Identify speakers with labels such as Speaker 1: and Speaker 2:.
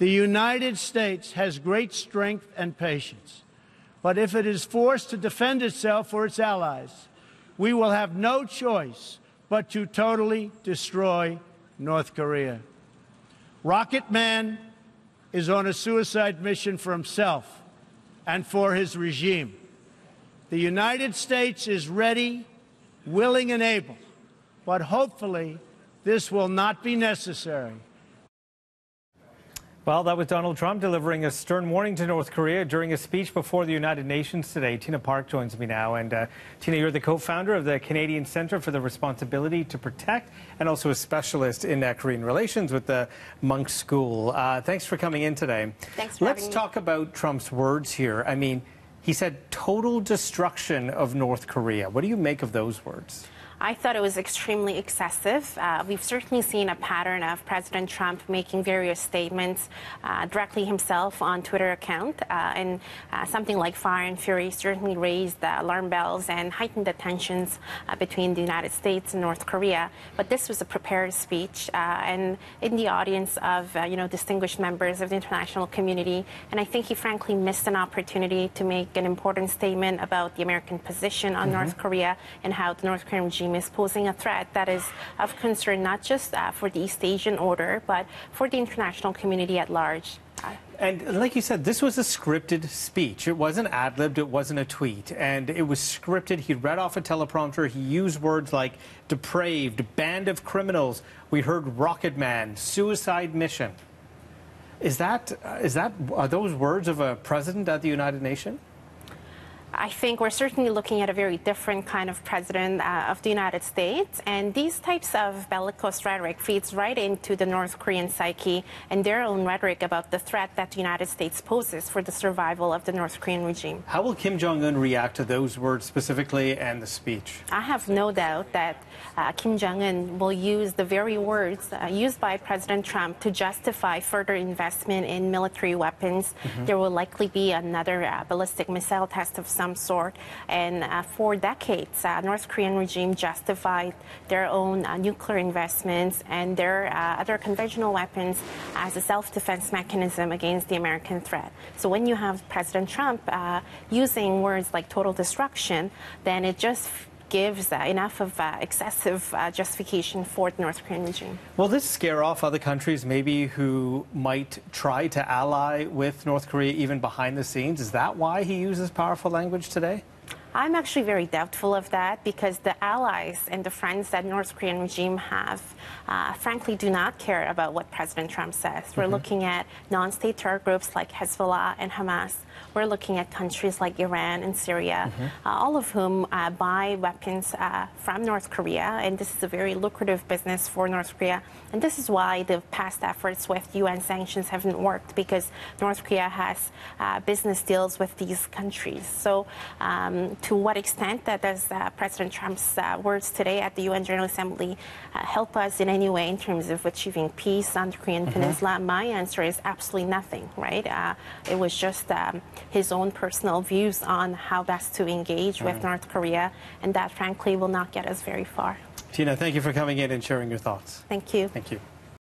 Speaker 1: The United States has great strength and patience, but if it is forced to defend itself or its allies, we will have no choice but to totally destroy North Korea. Rocket Man is on a suicide mission for himself and for his regime. The United States is ready, willing, and able, but hopefully this will not be necessary.
Speaker 2: Well, that was Donald Trump delivering a stern warning to North Korea during a speech before the United Nations today. Tina Park joins me now. And Tina, you're the co-founder of the Canadian Centre for the Responsibility to Protect and also a specialist in Korean relations with the Munk School. Thanks for coming in today.
Speaker 3: Thanks for having me.
Speaker 2: Let's talk about Trump's words here. I mean, he said total destruction of North Korea. What do you make of those words?
Speaker 3: I thought it was extremely excessive. We've certainly seen a pattern of President Trump making various statements directly himself on Twitter account, and something like fire and fury certainly raised the alarm bells and heightened the tensions between the United States and North Korea. But this was a prepared speech, and in the audience of distinguished members of the international community, and I think he frankly missed an opportunity to make an important statement about the American position on North Korea and how the North Korean regime is posing a threat that is of concern not just for the East Asian order, but for the international community at large.
Speaker 2: And like you said, this was a scripted speech. It wasn't ad-libbed, it wasn't a tweet. And it was scripted. He read off a teleprompter. He used words like depraved, band of criminals. We heard rocket man, suicide mission. Are those words of a president at the United Nations?
Speaker 3: I think we're certainly looking at a very different kind of president of the United States, and these types of bellicose rhetoric feeds right into the North Korean psyche and their own rhetoric about the threat that the United States poses for the survival of the North Korean regime.
Speaker 2: How will Kim Jong-un react to those words specifically and the speech?
Speaker 3: I have no doubt that Kim Jong-un will use the very words used by President Trump to justify further investment in military weapons. There will likely be another ballistic missile test of some sort. And for decades, North Korean regime justified their own nuclear investments and their other conventional weapons as a self-defense mechanism against the American threat. So when you have President Trump using words like total destruction, then it just gives enough of excessive justification for the North Korean regime.
Speaker 2: Will this scare off other countries maybe who might try to ally with North Korea even behind the scenes? Is that why he uses powerful language today?
Speaker 3: I'm actually very doubtful of that because the allies and the friends that North Korean regime have, frankly, do not care about what President Trump says. We're looking at non-state terror groups like Hezbollah and Hamas. We're looking at countries like Iran and Syria, all of whom buy weapons from North Korea, and this is a very lucrative business for North Korea. And this is why the past efforts with UN sanctions haven't worked, because North Korea has business deals with these countries. So to what extent does President Trump's words today at the UN General Assembly help us in any way in terms of achieving peace on the Korean Peninsula? My answer is absolutely nothing, right? It was just his own personal views on how best to engage with North Korea, and that, frankly, will not get us very far.
Speaker 2: Tina, thank you for coming in and sharing your thoughts.
Speaker 3: Thank you.
Speaker 2: Thank you.